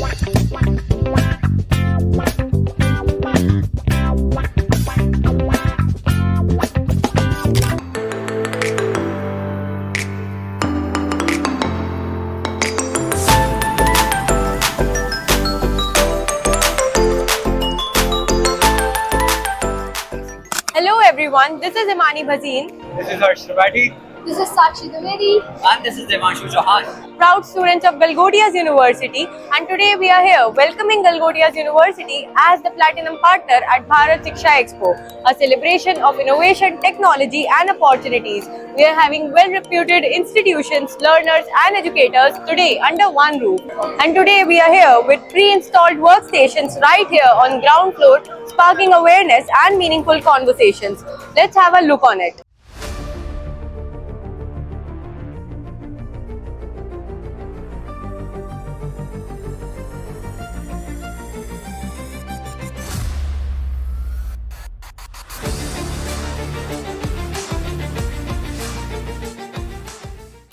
Hello everyone, this is Imani Bhazeen, This is Harsh Tripathi. This is Sakshi Dwivedi. And this is Devanshu Chauhan. proud students of Galgodias University, and today we are here welcoming Galgodias University as the platinum partner at Bharat Shiksha Expo, a celebration of innovation, technology and opportunities. We are having well-reputed institutions, learners and educators today under one roof. And today we are here with pre-installed workstations right here on ground floor, sparking awareness and meaningful conversations. Let's have a look on it.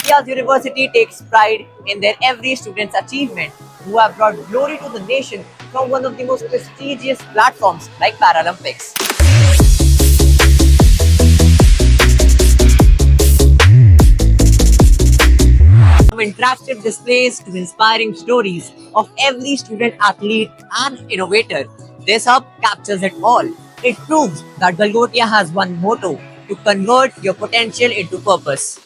Galgodias University takes pride in their every student's achievement, who have brought glory to the nation from one of the most prestigious platforms like Paralympics. From interactive displays to inspiring stories of every student athlete and innovator, this hub captures it all. It proves that Galgodia has one motto: to convert your potential into purpose.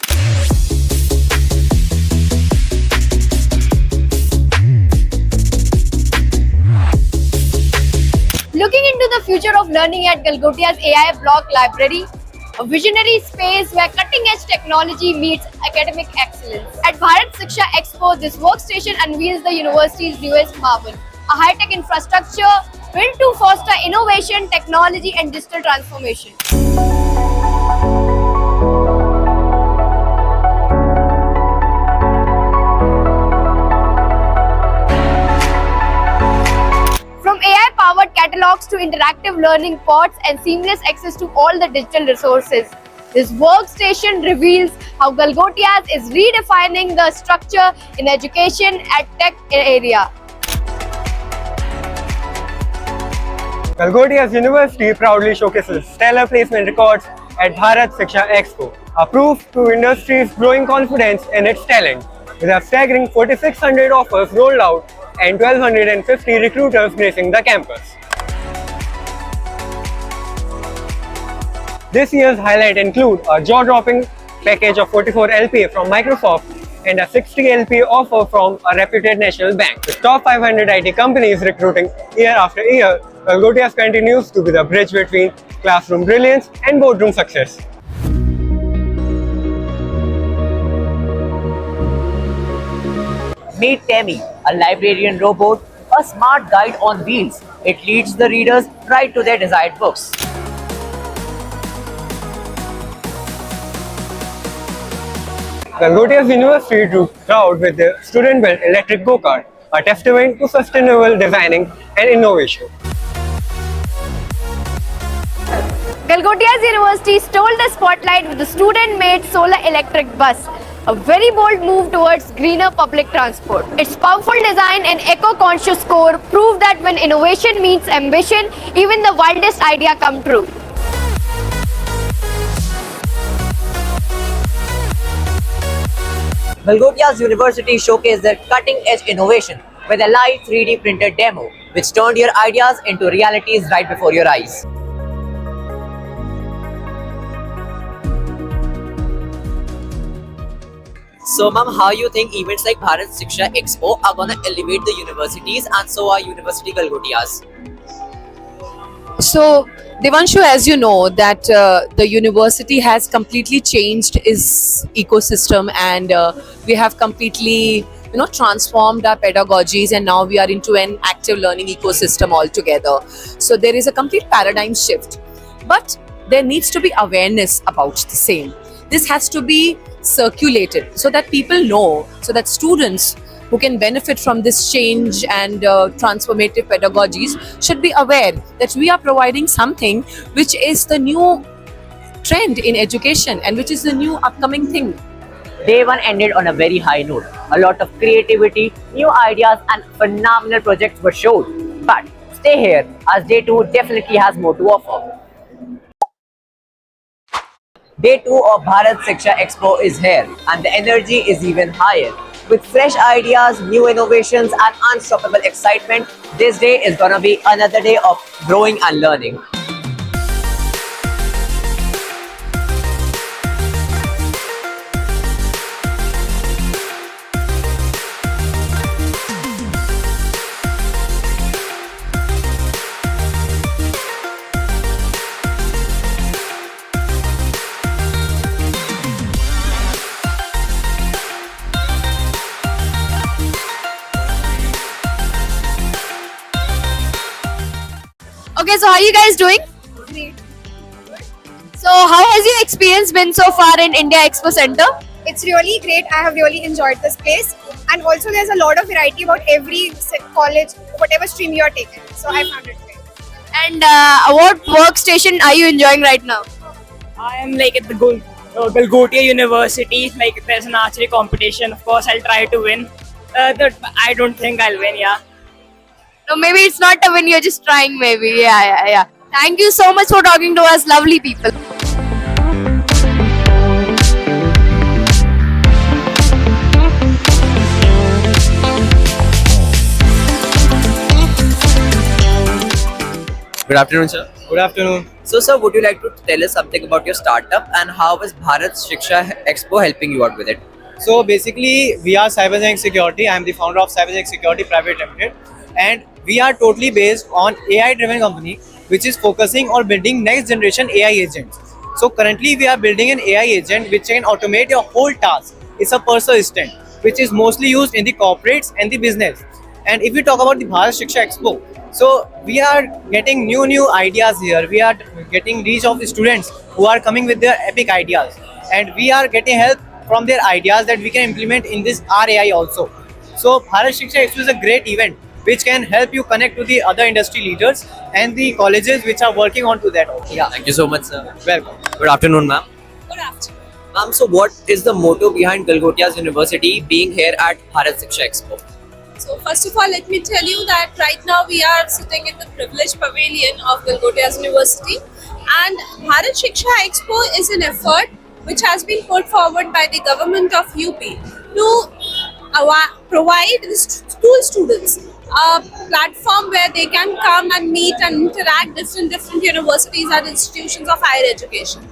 Looking into the future of learning at Galgodia's AI Block Library, a visionary space where cutting-edge technology meets academic excellence. At Bharat Shiksha Expo, this workstation unveils the university's newest marvel, a high-tech infrastructure built to foster innovation, technology and digital transformation. From AI-powered catalogs to interactive learning pods and seamless access to all the digital resources, this workstation reveals how Galgodias is redefining the structure in education at tech area. Galgodias University proudly showcases stellar placement records at Bharat Shiksha Expo, a proof to industry's growing confidence in its talent. With a staggering 4,600 offers rolled out and 1,250 recruiters gracing the campus. This year's highlight include a jaw-dropping package of 44 LPA from Microsoft and a 60 LPA offer from a reputed national bank. With top 500 IT companies recruiting year after year, Galgodias continues to be the bridge between classroom brilliance and boardroom success. Meet Temi, a librarian robot, a smart guide on wheels. It leads the readers right to their desired books. Galgodias University drew crowd with their student-built electric go-kart, a testament to sustainable designing and innovation. Galgodias University stole the spotlight with the student-made solar electric bus, a very bold move towards greener public transport. Its powerful design and eco-conscious core prove that when innovation meets ambition, even the wildest idea come true. Galgodias University showcased their cutting-edge innovation with a live 3D printed demo, which turned your ideas into realities right before your eyes. So, ma'am, how you think events like Bharat Shiksha Expo are gonna elevate the universities, and so are University Galgodias? So, Devanshu, as you know, that the university has completely changed its ecosystem, and we have completely, transformed our pedagogies, and now we are into an active learning ecosystem altogether. So, there is a complete paradigm shift, but there needs to be awareness about the same. This has to be circulated so that people know, so that students who can benefit from this change and transformative pedagogies should be aware that we are providing something which is the new trend in education and which is the new upcoming thing. Day 1 ended on a very high note. A lot of creativity, new ideas, and phenomenal projects were shown. But stay here, as Day 2 definitely has more to offer. Day 2 of Bharat Shiksha Expo is here, and the energy is even higher. With fresh ideas, new innovations, and unstoppable excitement, this day is gonna be another day of growing and learning. Okay, so how are you guys doing? Great. So how has your experience been so far in India Expo Center? It's really great. I have really enjoyed this place, and also there's a lot of variety about every college, whatever stream you are taking. So I found it great. And what workstation are you enjoying right now? I am like at the Galgotia University. Like there's an archery competition. Of course, I'll try to win. I don't think I'll win. Yeah. No, maybe it's not a win. You're just trying. Maybe. Yeah. Thank you so much for talking to us, lovely people. Good afternoon, sir. Good afternoon. So, sir, would you like to tell us something about your startup and how is Bharat Shiksha Expo helping you out with it? So basically, we are Cybersec Security. I am the founder of Cybersec Security Private Limited, and we are totally based on AI-driven company, which is focusing on building next generation AI agents. So currently, we are building an AI agent which can automate your whole task. It's a personal assistant, which is mostly used in the corporates and the business. And if we talk about the Bharat Shiksha Expo, so we are getting new ideas here. We are getting reach of the students who are coming with their epic ideas, and we are getting help from their ideas that we can implement in this RAI also. So Bharat Shiksha Expo is a great event which can help you connect to the other industry leaders and the colleges which are working on to that also. Yeah. Thank you so much, sir. Welcome. Good afternoon, ma'am. Good afternoon. Ma'am, so what is the motto behind Galgotia's University being here at Bharat Shiksha Expo? So first of all, let me tell you that right now we are sitting in the privileged pavilion of Galgotia's University, and Bharat Shiksha Expo is an effort which has been put forward by the government of UP to provide the school students a platform where they can come and meet and interact different universities and institutions of higher education.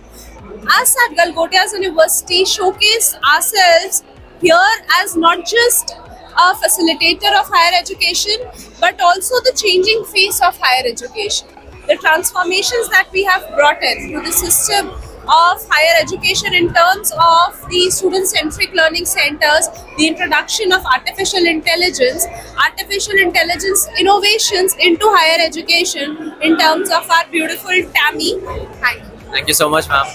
Us at Galgotia's University showcase ourselves here as not just a facilitator of higher education, but also the changing face of higher education. The transformations that we have brought in to the system of higher education in terms of the student-centric learning centers, the introduction of artificial intelligence innovations into higher education in terms of our beautiful TAMI. Thank you. Thank you so much, ma'am.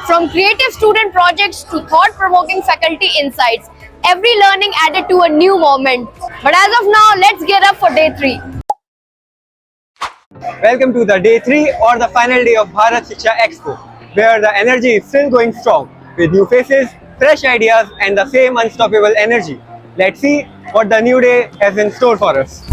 From creative student projects to thought-provoking faculty insights, every learning added to a new moment. But as of now, let's get up for day 3. Welcome to the day 3 or the final day of Bharat Shiksha Expo, where the energy is still going strong with new faces, fresh ideas, and the same unstoppable energy. Let's see what the new day has in store for us.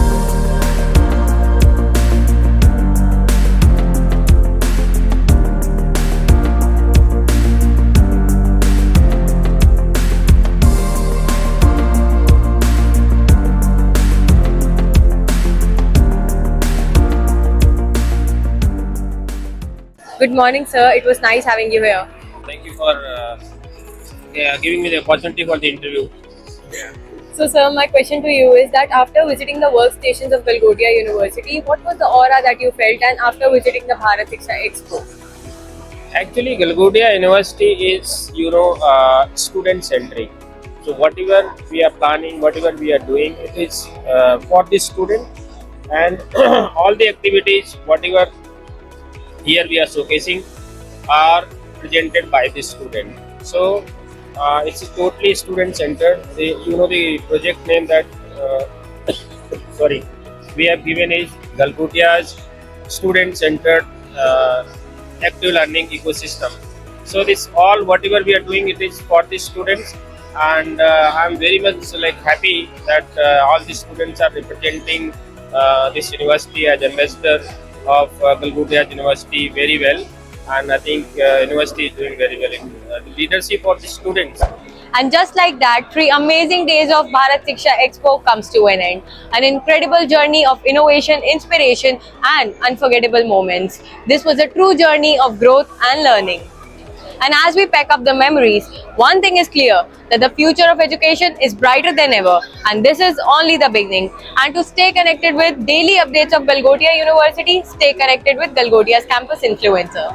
Good morning, sir. It was nice having you here. Thank you for giving me the opportunity for the interview. So, sir, my question to you is that after visiting the workstations of Galgotia University, what was the aura that you felt, and after visiting the Bharat Shiksha Expo? Actually, Galgotia University is, student centric. So whatever we are planning, whatever we are doing, it is for the student, and all the activities, whatever here we are showcasing, are presented by the student. So it's totally student centered. The project name that we have given is Galgotia's student centered active learning ecosystem. So this all whatever we are doing, it is for the students, and I'm very much like happy that all the students are representing this university as ambassador of Galgotia University very well, and I think university is doing very well in the leadership of the students. And just like that, 3 amazing days of Bharat Shiksha Expo comes to an end. An incredible journey of innovation, inspiration and unforgettable moments. This was a true journey of growth and learning. And as we pack up the memories, one thing is clear, that the future of education is brighter than ever, and this is only the beginning. And to stay connected with daily updates of Galgotia University, stay connected with Galgotia's campus influencer.